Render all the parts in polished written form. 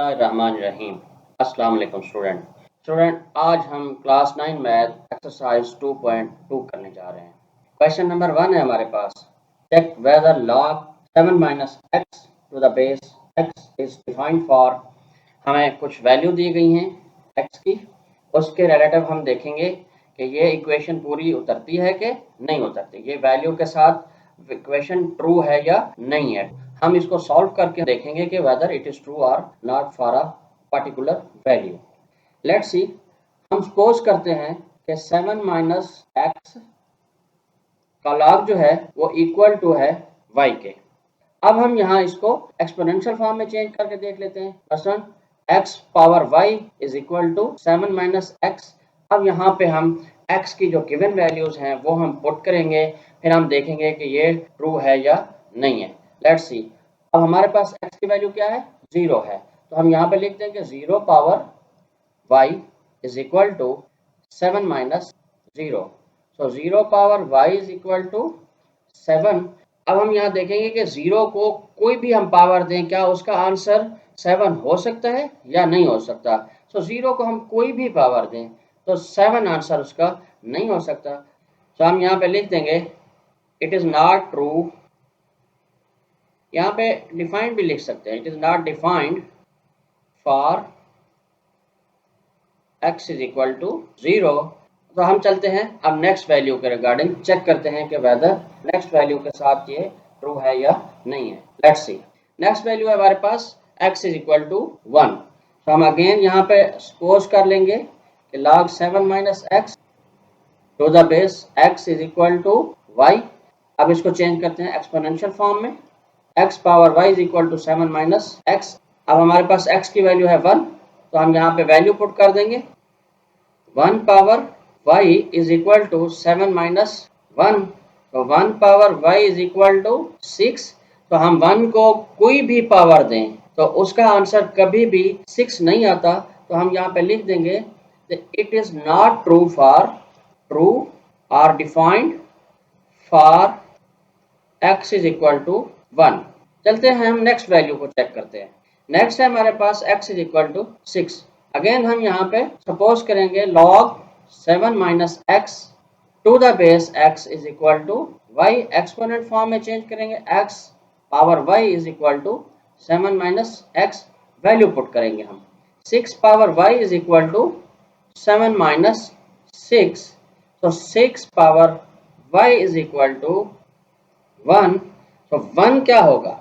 बिस्मिल्लाहिर्रहमानिर्रहीम। अस्सलाम वालेकुम स्टूडेंट आज हम क्लास 9 मैथ एक्सरसाइज 2.2 करने जा रहे हैं। क्वेश्चन नंबर 1 है हमारे पास। Check whether log 7 minus x to the base x is defined for. हमें कुछ वैल्यू दी गई हैं एक्स की, उसके रिलेटिव हम देखेंगे कि ये इक्वेशन पूरी उतरती है कि नहीं उतरती, ये वैल्यू के साथ इक्वेशन ट्रू है या नहीं है। हम इसको सॉल्व करके देखेंगे कि वेदर इट इज ट्रू और not for a particular value. Let's see, हम सपोज करते हैं कि 7 माइनस एक्स का लॉग जो है वो इक्वल टू है y के। अब हम यहाँ इसको एक्सपोनेंशियल फॉर्म में चेंज करके देख लेते हैं। मसलन x power y is equal to 7 minus x. अब यहाँ पे हम x की जो गिवन वैल्यूज हैं वो हम पुट करेंगे, फिर हम देखेंगे कि ये ट्रू है या नहीं है। लेट्स सी, अब हमारे पास x की वैल्यू क्या है, 0 है, तो हम यहाँ पे लिखते हैं कि 0 power y is equal to 7 minus 0। So 0 power y is equal to 7। अब हम यहाँ देखेंगे कि 0 को कोई भी हम पावर दें, क्या उसका आंसर 7 हो सकता है या नहीं हो सकता। सो 0 को हम कोई भी पावर दें तो 7 आंसर उसका नहीं हो सकता। तो हम यहाँ पे लिख देंगे इट इज़ नॉट ट्रू। यहाँ पे डिफाइंड भी लिख सकते हैं, it is not defined for x is equal to 0। तो हम चलते हैं अब नेक्स्ट वैल्यू के रिगार्डिंग, चेक करते हैं कि वेदर नेक्स्ट वैल्यू के साथ ये ट्रू है या नहीं है। लेट्स सी, नेक्स्ट वैल्यू है हमारे पास x इज इक्वल टू 1। तो हम अगेन यहाँ पे सपोज कर लेंगे कि log 7 minus x to the base x is equal to y। अब इसको चेंज करते हैं एक्सपोनेंशियल फॉर्म में, x power y is equal to 7 minus x. अब हमारे पास x की वैल्यू है 1, तो हम यहाँ पे वैल्यू पुट कर देंगे। 1 power y is equal to 7 minus 1, तो 1 power y is equal to 6। तो हम 1 को कोई भी पावर दें तो उसका आंसर कभी भी 6 नहीं आता। तो हम यहाँ पे लिख देंगे it is not true for true are defined for x is equal to 1। चलते हैं हम नेक्स्ट वैल्यू को चेक करते हैं। नेक्स्ट है हमारे पास x is equal to 6। Again हम यहाँ पे सपोज करेंगे log 7 minus x to the base x is equal to y। Exponent form में चेंज करेंगे, x power y is equal to 7 minus x. Value put करेंगे हम, 6 power y is equal to 7 minus 6। तो 6 power y is equal to 1। तो 1 क्या होगा,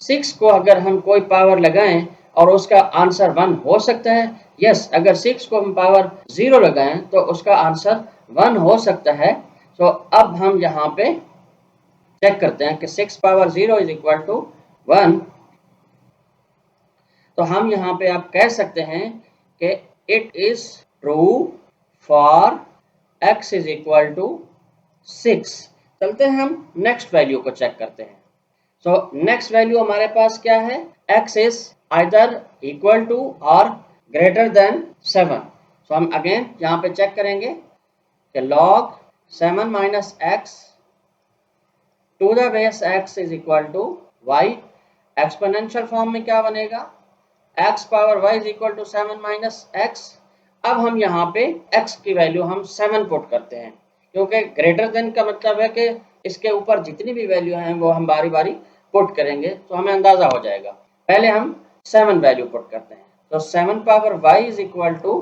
6 को अगर हम कोई पावर लगाएं और उसका आंसर 1 हो सकता है। यस, अगर 6 को हम पावर 0 लगाएं तो उसका आंसर 1 हो सकता है। तो अब हम यहाँ पे चेक करते हैं कि 6 पावर 0 इज इक्वल टू 1। तो हम यहाँ पे आप कह सकते हैं कि it is true for x is equal to 6। चलते हैं हम नेक्स्ट वैल्यू को चेक करते हैं। सो नेक्स्ट वैल्यू हमारे पास क्या है, x is either equal to और ग्रेटर देन 7। सो हम अगेन यहाँ पे चेक करेंगे कि log 7 minus x to the base x is equal to y। Exponential form में क्या बनेगा, x power y is equal to 7 minus x. अब हम यहाँ पे x की वैल्यू हम 7 पुट करते हैं, क्योंकि ग्रेटर देन का मतलब है कि इसके ऊपर जितनी भी वैल्यू हैं वो हम बारी बारी पुट करेंगे तो हमें अंदाजा हो जाएगा। पहले हम 7 वैल्यू पुट करते हैं, तो 7 power y is equal to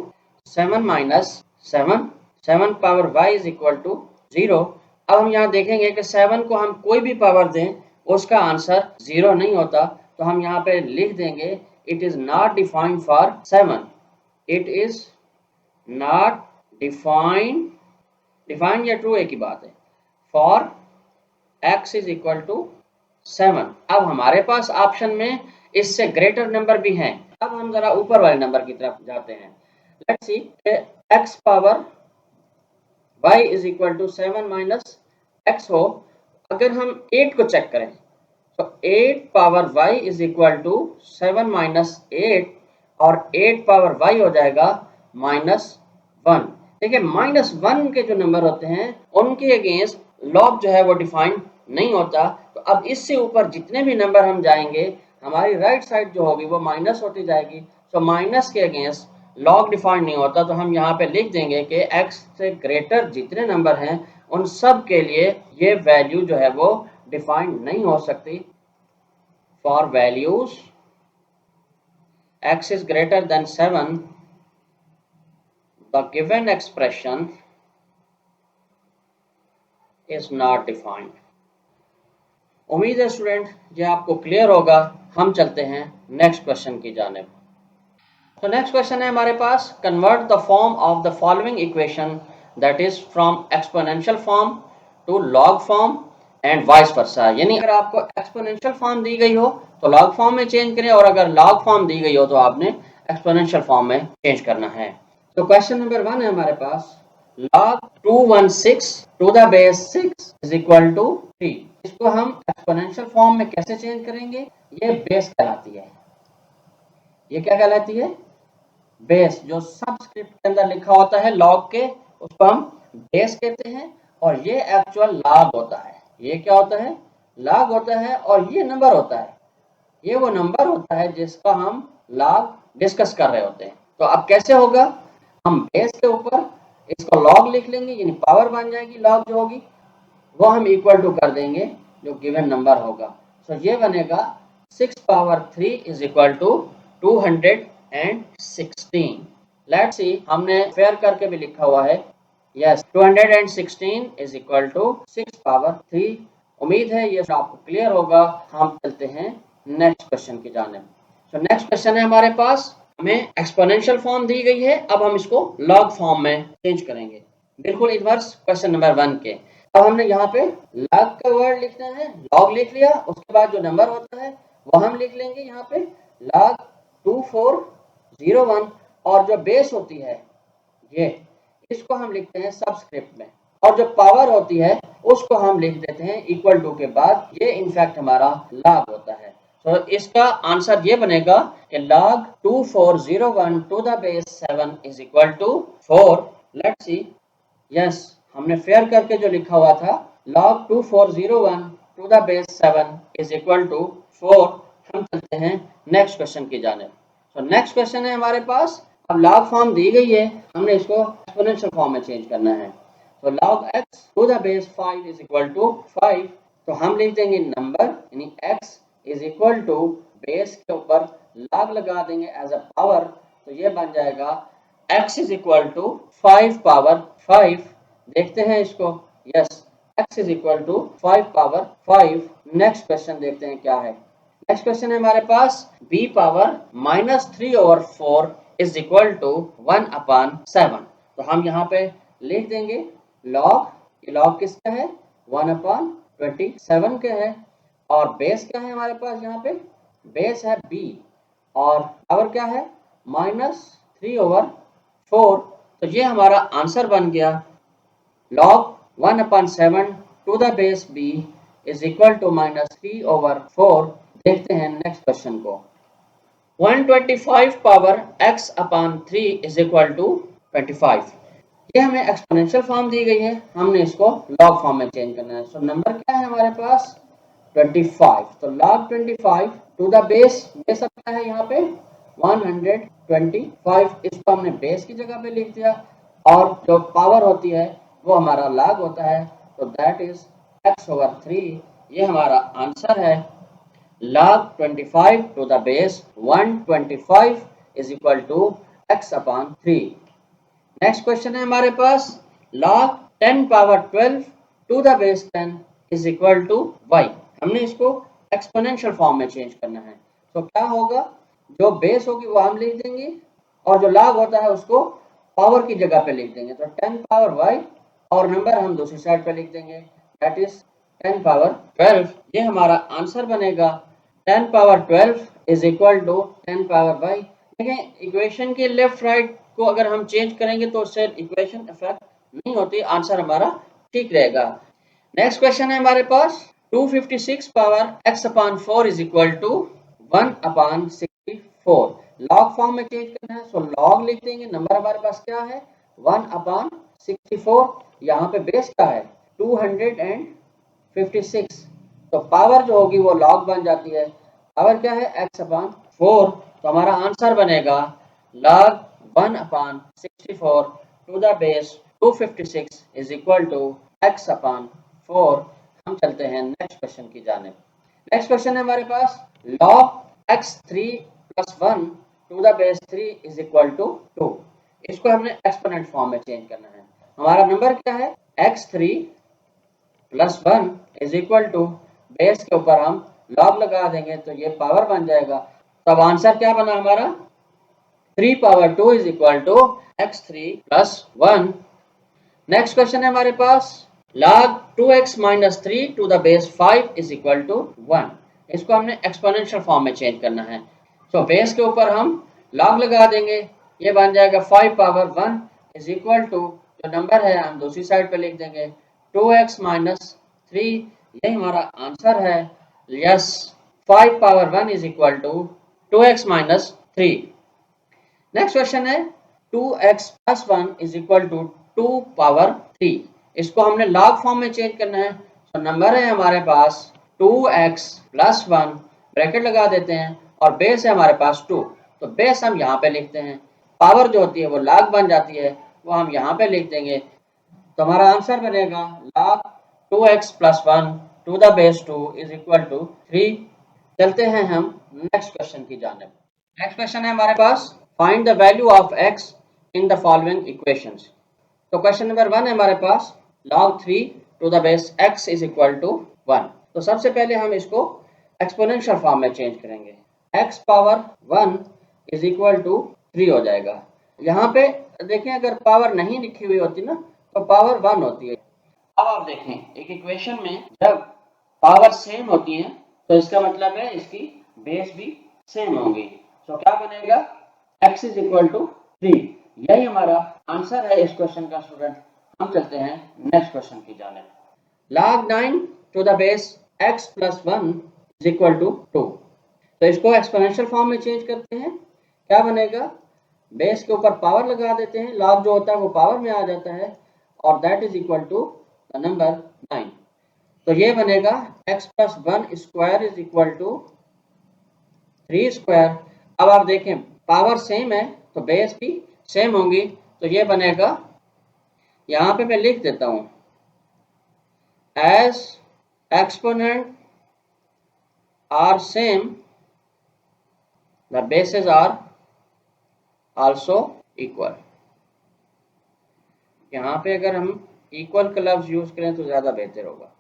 7 minus 7। 7 power y is equal to 0। अब हम यहाँ देखेंगे कि 7 को हम कोई भी पावर दें उसका आंसर 0 नहीं होता। तो हम यहाँ पे लिख देंगे it is not defined for 7। It is not defined, defined या ट्रू एक ही बात है, for x is equal to 7। अब हमारे पास ऑप्शन में इससे ग्रेटर नंबर भी हैं। अब हम जरा ऊपर वाले नंबर की तरफ जाते हैं। Let's see, x power y is equal to 7 minus x हो। अगर हम 8 को चेक करें तो 8 power y is equal to 7 minus 8, और 8 पावर y हो जाएगा -1। देखिए -1 के जो नंबर होते हैं उनके अगेंस्ट लॉग जो है वो डिफाइंड नहीं होता। तो अब इससे ऊपर जितने भी नंबर हम जाएंगे हमारी राइट साइड जो होगी वो माइनस होती जाएगी। सो माइनस के अगेंस्ट लॉग डिफाइन नहीं होता, तो हम यहाँ पे लिख देंगे कि x से ग्रेटर जितने नंबर हैं उन सब के लिए ये वैल्यू जो है वो डिफाइन नहीं हो सकती। For values x is greater than 7, the given expression is not defined। उम्मीद है स्टूडेंट ये आपको क्लियर होगा। हम चलते हैं नेक्स्ट क्वेश्चन की जानिब। तो नेक्स्ट क्वेश्चन है हमारे पास, convert the form of the following equation that is from exponential form to log form and vice versa. यानी अगर आपको एक्सपोनेंशियल फॉर्म दी गई हो तो लॉग फॉर्म में चेंज करें, और अगर लॉग फॉर्म दी गई हो तो आपने एक्सपोनेंशियल फॉर्म में चेंज करना है। तो क्वेश्चन नंबर 1 है हमारे पास, log 216 to the base 6 is equal to 3। इसको हम एक्सपोनेंशियल फॉर्म में कैसे चेंज करेंगे? ये बेस कहलाती है। ये क्या कहलाती है? बेस। जो सबस्क्रिप्ट के अंदर लिखा होता है लॉग के, उसको हम बेस कहते हैं, और ये एक्चुअल लॉग होता है। ये क्या होता है? लॉग होता है। और ये नंबर होता है, ये वो नंबर होता है जिसका हम लॉग डिस्कस कर रहे होते हैं। तो अब कैसे होगा? हम बेस के ऊपर इसको लॉग लिख लेंगे, यानी पावर बन जाएगी लॉग जो होगी, वो हम इक्वल टू कर देंगे जो गिवन नंबर होगा। तो ये बनेगा 6 power 3 is equal to 216। Let's see, हमने फेयर करके भी लिखा हुआ है। Yes, 216 is equal to 6 power 3। उम्मीद है ये आपको क्लियर होगा। हम चलते हैं नेक्स्ट क्वेश्चन की जानिब। तो नेक्स्ट क्वेश्चन है हमारे पास, हमें एक्सपोनेंशियल फॉर्म दी गई है, अब हम इसको लॉग फॉर्म में चेंज करेंगे, बिल्कुल इनवर्स क्वेश्चन नंबर 1 के। अब हमने यहाँ पे लॉग का वर्ड लिखना है, लॉग लिख लिया, उसके बाद जो नंबर होता है वो हम लिख लेंगे यहाँ पे लॉग 2401, और जो बेस होती है ये, इसको हम लिखते हैं सबस्क्रिप्ट में, और जो पावर होती है उसको हम लिख देते हैं इक्वल टू के बाद। ये इनफैक्ट हमारा लॉग होता है। तो इसका आंसर ये बनेगा कि log 2401 to the base 7 is equal to 4। Let's see, yes, हमने फेयर करके जो लिखा हुआ था log 2401 to the base 7 is equal to 4। हम चलते हैं नेक्स्ट क्वेश्चन की जानिब। तो नेक्स्ट क्वेश्चन है हमारे पास, अब log फॉर्म दी गई है, हमने इसको एक्सपोनेंशियल फॉर्म में चेंज करना है। तो log x to the base 5 is equal to 5। तो हम लिख देंगे नंबर, यानी x is equal to base के ऊपर लॉग लगा देंगे एज अ पावर। तो ये बन जाएगा x is equal to 5 power 5। देखते हैं इसको। Yes, x is equal to 5 power 5। Next question देखते हैं क्या है। नेक्स्ट क्वेश्चन है हमारे पास, b power -3/4 is equal to 1/7। तो हम यहाँ पे लिख देंगे लॉग, ये लॉग किसका है? 1/27 के है, और बेस क्या है हमारे पास? यहाँ पे बेस है b, और पावर क्या है? -3/4। तो ये हमारा आंसर बन गया log 1/7 to the base b is equal to -3/4। देखते हैं नेक्स्ट क्वेश्चन को। 125 power x/3 is equal to 25। ये हमें एक्सपोनेंशियल फॉर्म दी गई है, हमने इसको लॉग फॉर्म में चेंज करना है। सो नंबर क्या है हमारे पास? 25। तो log 25 टू द बेस अपना है यहाँ पे 125। इसको हमने बेस की जगह पे लिख दिया, और जो पावर होती है वो हमारा log होता है। तो दैट इज x/3। ये हमारा आंसर है। log 25 to the base 125 is equal to x/3। Next question है हमारे पास, log 10 power 12 to the base 10 is equal to y। हमने इसको एक्सपोनेंशियल फॉर्म में चेंज करना है। तो क्या होगा? जो बेस होगी वो हम लिख देंगे, और जो log होता है उसको पावर की जगह पे लिख देंगे। तो 10 पावर y, और नंबर हम दूसरी साइड पे लिख देंगे, दैट इज 10 पावर 12। ये हमारा आंसर बनेगा 10 power 12 is equal to 10 power y। देखें, इक्वेशन के लेफ्ट राइट को अगर हम चेंज करेंगे तो उससे इक्वेशन इफेक्ट नहीं होती, आंसर हमारा ठीक रहेगा। नेक्स्ट क्वेश्चन है हमारे पास, 256 power x/4 is equal to 1/64। Log form में चेंज करना है, सो लॉग लिख देंगे। नंबर हमारे पास क्या है? 1/64। यहाँ पे बेस क्या है? 256। तो पावर जो होगी वो लॉग बन जाती है, पावर क्या है x अपॉन 4, तो हमारा आंसर बनेगा log 1/64 to the base 256 is equal to x upon 4। हम चलते हैं नेक्स्ट क्वेश्चन की जानिब। नेक्स्ट क्वेश्चन है हमारे पास log x3 plus 1 to the base 3 is equal to 2। इसको हमने एक्सपोनेंट फॉर्म में चेंज करना है। हमारा नंबर क्या है x3 plus 1 is equal to base के ऊपर हम लॉग लगा देंगे तो ये पावर बन जाएगा। तब आंसर क्या बना हमारा 3 power 2 is equal to x3 plus 1। Next question है हमारे पास log 2x minus 3 to the base 5 is equal to 1। इसको हमने एक्सपोनेंशियल फॉर्म में चेंज करना है। सो बेस के ऊपर हम log लगा देंगे, ये बन जाएगा 5 पावर 1 इज इक्वल टू जो नंबर है हम दूसरी साइड पे लिख देंगे 2x माइनस 3। ये हमारा आंसर है। Yes, 5 power 1 is equal to 2x minus 3। Next question है 2x plus 1 is equal to 2 power 3। इसको हमने लॉग फॉर्म में चेंज करना है। तो नंबर है हमारे पास 2x प्लस 1, ब्रैकेट लगा देते हैं और बेस है हमारे पास 2, तो बेस हम यहाँ पे लिखते हैं। पावर जो होती है वो लॉग बन जाती है, वो हम यहाँ पे लिख देंगे। तो हमारा आंसर बनेगा log 2x plus 1 to the base 2 is equal to 3। चलते हैं हम नेक्स्ट क्वेश्चन की जानिब। नेक्स्ट क्वेश्चन है हमारे पास find the value of x in the following equations. तो क्वेश्चन नंबर 1 है हमारे पास log 3 to the base x is equal to 1। तो सबसे पहले हम इसको एक्सपोनेंशियल फॉर्म में चेंज करेंगे। x power 1 is equal to 3 हो जाएगा। यहाँ पे देखें अगर पावर नहीं लिखी हुई होती ना तो पावर 1 होती है। अब आप देखें एक इक्वेशन में जब पावर सेम होती है तो इसका मतलब है इसकी बेस भी सेम होंगी। तो क्या बनेगा x इज इक्वल टू 3। यही हमारा आंसर है इस क्वेश्चन का स्टूडेंट। हम चलते हैं नेक्स्ट क्वेश्चन की जानिब। log 9 to the base x plus 1 is equal to 2। तो इसको एक्सपोनेंशियल फॉर्म में चेंज करते हैं। क्या बनेगा, बेस के ऊपर पावर लगा देते हैं, लॉग जो होता है वो पावर में आ जाता है और that is equal to the number 9। तो ये बनेगा x plus 1 square is equal to 3 square. अब आप देखें पावर सेम है तो बेस भी सेम होंगी, तो ये बनेगा, यहाँ पे मैं लिख देता हूँ as exponent are same the bases are also equal. यहाँ पे अगर हम इक्वल का लफ्ज यूज करें तो ज्यादा बेहतर होगा।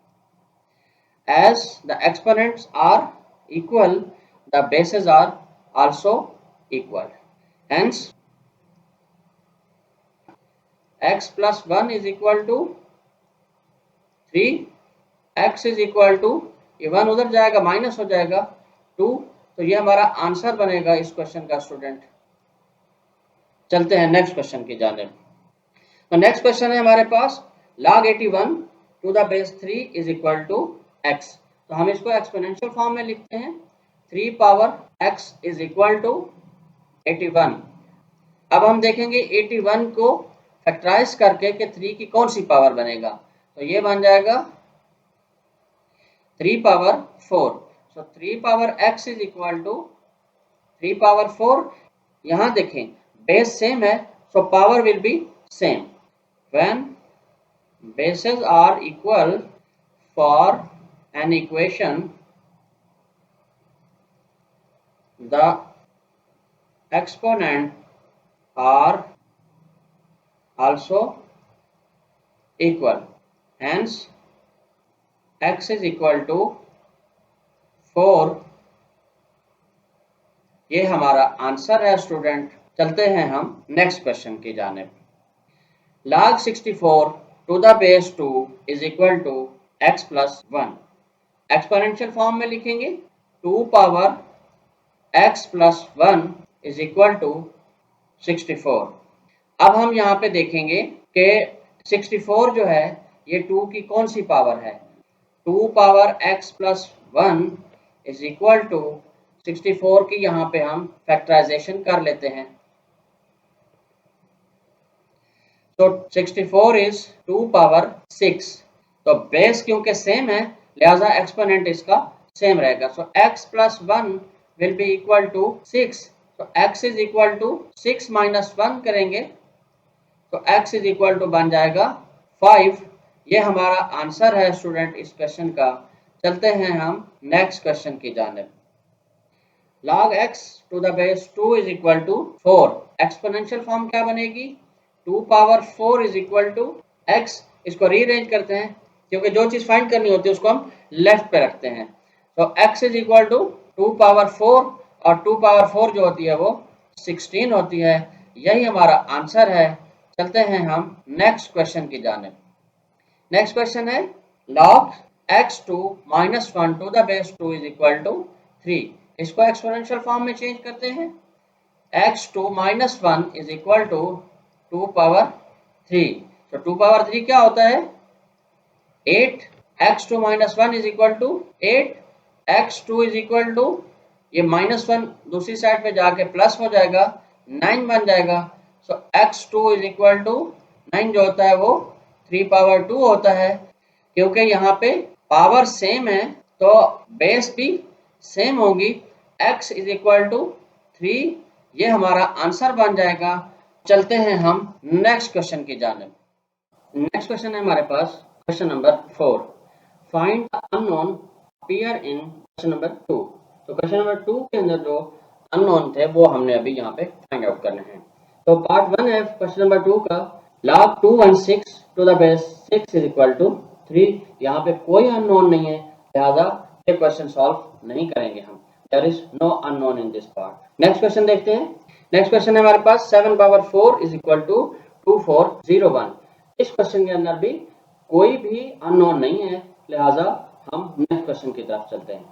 As the exponents are equal the bases are also equal, hence x plus 1 is equal to 3, x is equal to, ये 1 उधर जाएगा माइनस हो जाएगा 2। तो ये हमारा आंसर बनेगा इस क्वेश्चन का स्टूडेंट। चलते हैं नेक्स्ट क्वेश्चन की जानिब। तो नेक्स्ट क्वेश्चन है हमारे पास log 81 to the base 3 is equal to x। तो हम इसको एक्सपोनेंशियल फॉर्म में लिखते हैं। 3 power x is equal to 81। अब हम देखेंगे 81 को फैक्टराइज करके कि 3 की कौन सी पावर बनेगा। तो ये बन जाएगा 3 power 4। So 3 power x is equal to 3 power 4। यहाँ देखें बेस सेम है so power will be same. When bases are equal for an equation, the exponent are also equal. Hence, x is equal to 4। ये हमारा answer है student. चलते हैं हम next question की जानिब। log 64 to the base 2 is equal to x plus 1। Exponential form में लिखेंगे 2 power x plus 1 is equal to 64। अब हम यहाँ पे देखेंगे कि 64 जो है ये 2 की कौन सी पावर है। 2 power x plus 1 is equal to 64 की यहाँ पे हम फैक्टराइजेशन कर लेते हैं। तो 64 इज 2 पावर 6। तो बेस क्योंकि सेम है लिहाजा एक्सपोनेंट इसका सेम रहेगा। So x plus 1 will be equal to 6। तो x is equal to 6 minus 1 करेंगे तो x इज इक्वल टू बन जाएगा 5। ये हमारा आंसर है स्टूडेंट इस क्वेश्चन का। चलते हैं हम नेक्स्ट क्वेश्चन की जानिब। log x to the base 2 is equal to 4। Exponential form क्या बनेगी? 2 power 4 is equal to x। इसको रीअरेंज करते हैं क्योंकि जो चीज फाइंड करनी होती है उसको हम लेफ्ट पे रखते हैं। तो x is equal to 2 power 4 और 2 पावर 4 जो होती है वो 16 होती है। यही हमारा आंसर है। चलते हैं हम नेक्स्ट क्वेश्चन की जानिब। नेक्स्ट क्वेश्चन है log x to minus 1 to the base 2 is equal to 3। इसको एक्सपोनेंशियल फॉर्म में चेंज करते हैं। x to minus 1 is equal to 2 power 3। तो 2 पावर 3 क्या होता है? 8। x to minus 1 is equal to 8। x2 is equal to ये -1 दूसरी साइड पे जाके प्लस हो जाएगा, 9 बन जाएगा। सो x2 is equal to 9 जो होता है वो 3 पावर 2 होता है। क्योंकि यहाँ पे पावर सेम है तो बेस भी सेम होगी। x इज इक्वल टू 3 ये हमारा आंसर बन जाएगा। चलते हैं हम नेक्स्ट क्वेश्चन की जानिब। नेक्स्ट क्वेश्चन है हमारे पास question number 4। Find the unknown appear in question number 2। तो क्वेश्चन नंबर 2 के अंदर जो अननोन थे वो हमने अभी यहाँ पे फाइंड आउट करने हैं। तो पार्ट 1 है क्वेश्चन नंबर 2 का log 216 to the base 6 is equal to 3। यहाँ पे कोई अननोन नहीं है, लिहाजा ये क्वेश्चन सॉल्व नहीं करेंगे हम। There is no unknown in this part. Next question देखते हैं। नेक्स्ट क्वेश्चन है हमारे पास 7 पावर 4 इज इक्वल टू 2401। इस क्वेश्चन के अंदर भी कोई भी अननोन नहीं है, लिहाजा हम नेक्स्ट क्वेश्चन की तरफ चलते हैं।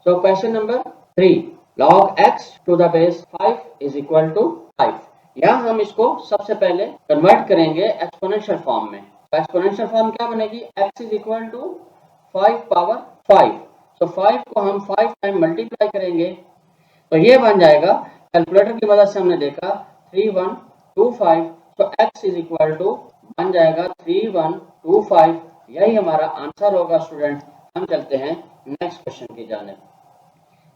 So question number 3 log x to the base 5 is equal to 5। यहाँ हम इसको सबसे पहले कन्वर्ट करेंगे एक्सपोनेंशियल फॉर्म में। तो एक्सपोनेंशियल फॉर्म क्या बनेगी? x is equal to 5 power 5। तो 5 को हम 5 टाइम मल्टीप्लाई करेंगे तो ये बन जाएगा। कैलकुलेटर की मदद से हमने देखा 3125। तो x इज इक्वल टू बन जाएगा 3125। यही हमारा आंसर होगा स्टूडेंट। हम चलते हैं नेक्स्ट क्वेश्चन की जानिब।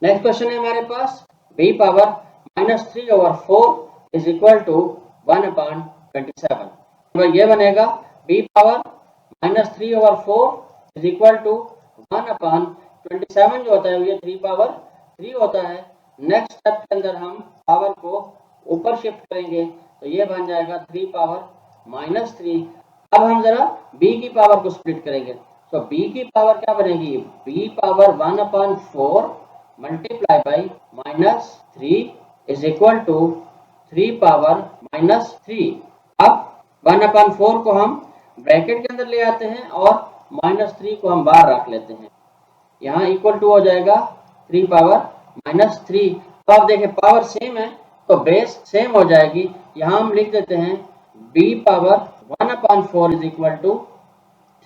नेक्स्ट क्वेश्चन है हमारे पास b power -3/4 is equal to 1/27। तो ये बनेगा b power -3/4 is equal to 1/27 जो होता है ये 3 पावर 3 होता है। नेक्स्ट स्टेप के अंदर हम पावर को ऊपर शिफ्ट करेंगे तो ये बन जाएगा 3 पावर -3। अब हम जरा b की पावर को स्प्लिट करेंगे तो b की पावर क्या बनेगी? b power 1/4 multiply by -3 is equal to 3 power -3। अब 1/4 को हम ब्रैकेट के अंदर ले आते हैं और -3 को हम बाहर रख लेते हैं। यहाँ इक्वल टू हो जाएगा 3 पावर -3। तो आप देखें पावर सेम है तो बेस सेम हो जाएगी। यहाँ हम लिख देते हैं b power 1/4 is equal to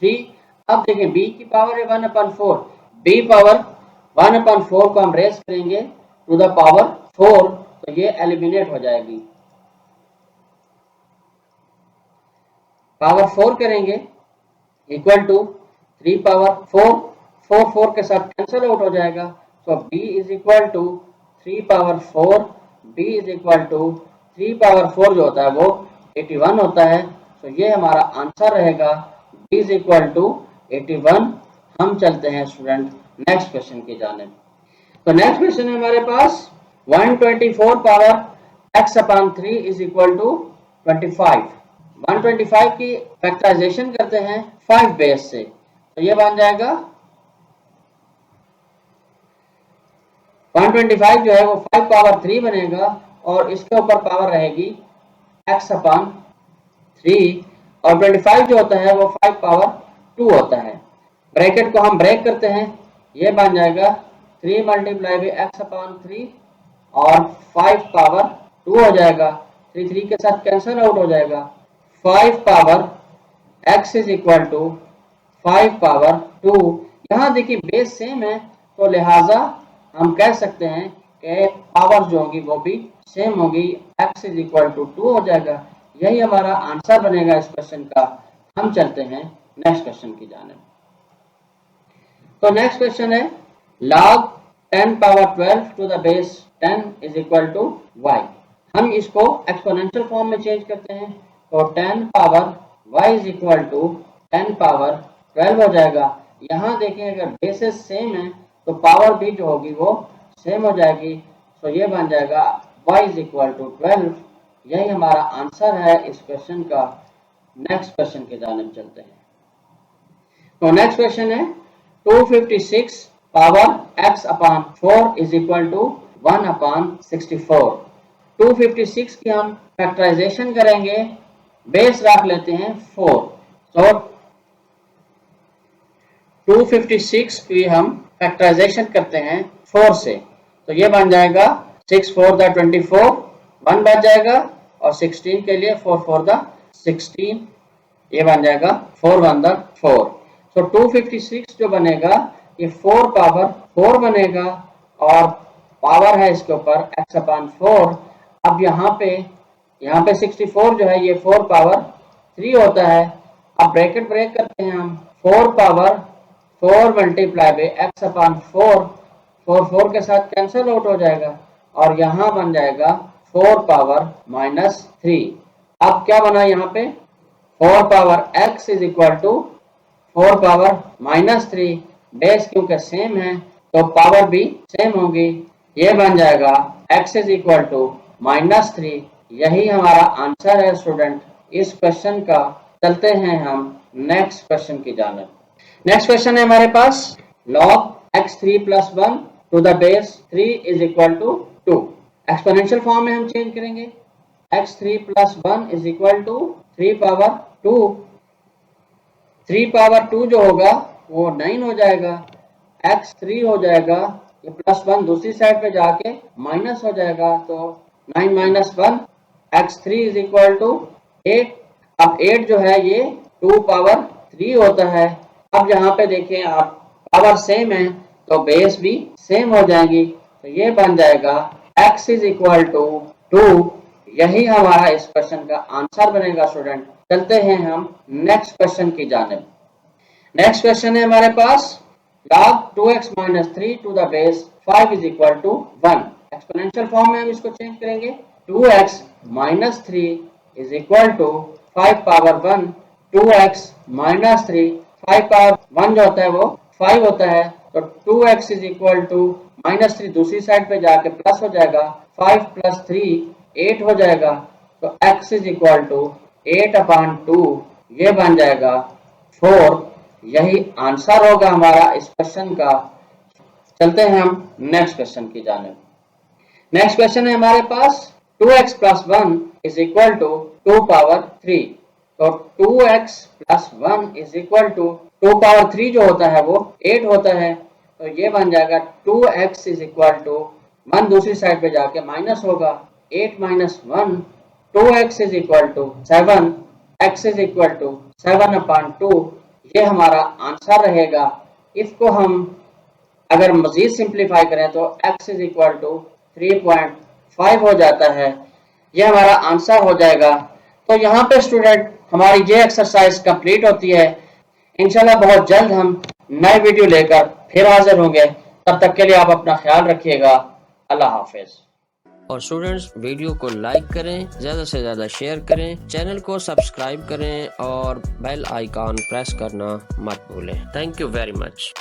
3। अब देखें b की पावर है 1/4, b पावर 1/4 को हम रेस करेंगे टू द पावर 4 तो ये एलिमिनेट हो जाएगी। पावर 4 करेंगे इक्वल टू 3 पावर 4 के साथ कैंसिल आउट हो जाएगा। तो b is equal to 3 power 4। b is equal to 3 power 4 जो होता है वो 81 होता है। तो ये हमारा आंसर रहेगा b इज इक्वल टू 81। हम चलते हैं स्टूडेंट नेक्स्ट क्वेश्चन की जानिब। तो नेक्स्ट क्वेश्चन है हमारे पास 124 power x/3 is equal to 25। 125 की फैक्टराइजेशन करते हैं 5 बेस से तो ये बन जाएगा 125 जो है वो 5 पावर 3 बनेगा और इसके ऊपर पावर रहेगी x/3 और 25 जो होता है वो 5 पावर 2 होता है। ब्रैकेट को हम ब्रेक करते हैं, ये बन जाएगा 3 मल्टीप्लाई बाई x/3 और 5 पावर 2 हो जाएगा। 3 के साथ कैंसिल आउट हो जाएगा। 5 power x is equal to 5 power 2। यहाँ देखिए बेस सेम है तो लिहाजा हम कह सकते हैं कि पावर जो होगी वो भी सेम होगी। x इज इक्वल टू 2 हो जाएगा। यही हमारा आंसर बनेगा इस क्वेश्चन का। हम चलते हैं नेक्स्ट क्वेश्चन की जानिब। तो नेक्स्ट क्वेश्चन है log 10 power 12 to the base 10 is equal to y। हम इसको एक्सपोनेंशियल फॉर्म में चेंज करते हैं तो 10 power y is equal to 10 power 12 हो जाएगा। यहाँ देखें अगर बेसिस सेम है तो पावर भी जो होगी वो सेम हो जाएगी। तो ये बन जाएगा y इज इक्वल टू 12। यही हमारा आंसर है इस क्वेश्चन का। नेक्स्ट क्वेश्चन की जानिब चलते हैं। तो नेक्स्ट क्वेश्चन है 256 power x upon 4 is equal to 1 upon 64। 256 की हम फैक्टराइजेशन करेंगे, बेस रख लेते हैं 4। तो 256 की हम फैक्टराइजेशन करते हैं 4 से, तो ये बन जाएगा 6 4 द 24, 1 बच जाएगा और 16 के लिए 4 4 द 16, ये बन जाएगा 4 1 द 4। तो 256 जो बनेगा ये 4 पावर 4 बनेगा और पावर है इसके ऊपर x अपान 4। अब यहाँ पे 64 जो है ये 4 पावर 3 होता है। अब ब्रैकेट ब्रेक करते हैं हम, 4 power 4 multiply by x upon 4, 4 के साथ कैंसिल आउट हो जाएगा और यहाँ बन जाएगा 4 पावर -3। अब क्या बना यहाँ पे 4 power x is equal to 4 power -3। Base क्योंकि सेम है तो पावर भी सेम होगी, ये बन जाएगा x इज इक्वल टू -3। यही हमारा आंसर है स्टूडेंट इस क्वेश्चन का। चलते हैं हम नेक्स्ट क्वेश्चन की जानिब। नेक्स्ट क्वेश्चन है हमारे पास log x3 + 1 to the base 3 is equal to 2। Exponential form में हम चेंज करेंगे, x3 + 1 is equal to 3 power 2। 3 power 2 जो होगा वो 9 हो जाएगा, x3 हो जाएगा, ये +1 दूसरी साइड पे जाके माइनस हो जाएगा, तो 9 - 1 x3 इज इक्वल टू 8। अब 8 जो है ये 2 पावर 3 होता है। अब यहाँ पे देखें आप पावर सेम है तो बेस भी सेम हो जाएगी, तो ये बन जाएगा x इज इक्वल टू 2। यही हमारा इस क्वेश्चन का आंसर बनेगा स्टूडेंट। चलते हैं हम नेक्स्ट क्वेश्चन की जानिब। नेक्स्ट क्वेश्चन है हमारे पास log 2x - 3 to the base 5 is equal to 1। Exponential form में हम इसको चेंज करेंगे, 2x - 3 is equal to 5 power 1। 2x - 3, 5 power 1 जो होता है वो 5 होता है, तो 2x इज इक्वल टू -3 दूसरी साइड पे जाके प्लस हो जाएगा, 5 + 3 8 हो जाएगा, तो x इज इक्वल टू 8 अपान 2, ये बन जाएगा 4। यही आंसर होगा हमारा इस क्वेश्चन का। चलते हैं हम नेक्स्ट क्वेश्चन की जानिब। नेक्स्ट क्वेश्चन है हमारे पास 2x + 1 is equal to 2 power 3। तो 2x + 1 is equal to 2 power 3 जो होता है वो 8 होता है, तो ये बन जाएगा 2x इज इक्वल टू 1 दूसरी साइड पे जाके माइनस होगा, 8 - 1, 2x is equal to 7, x is equal to 7 upon 2, ये हमारा आंसर रहेगा। इसको हम अगर मजीद सिंप्लीफाई करें तो x इज इक्वल टू 3.5 हो जाता है, ये हमारा आंसर हो जाएगा। तो यहाँ पे स्टूडेंट हमारी ये एक्सरसाइज कंप्लीट होती है। इंशाल्लाह बहुत जल्द हम नए वीडियो लेकर फिर हाजिर होंगे, तब तक के लिए आप अपना ख्याल रखिएगा। अल्लाह हाफिज। और स्टूडेंट्स वीडियो को लाइक करें, ज़्यादा से ज़्यादा शेयर करें, चैनल को सब्सक्राइब करें और बेल आइकॉन प्रेस करना मत भूलें। Thank you very much.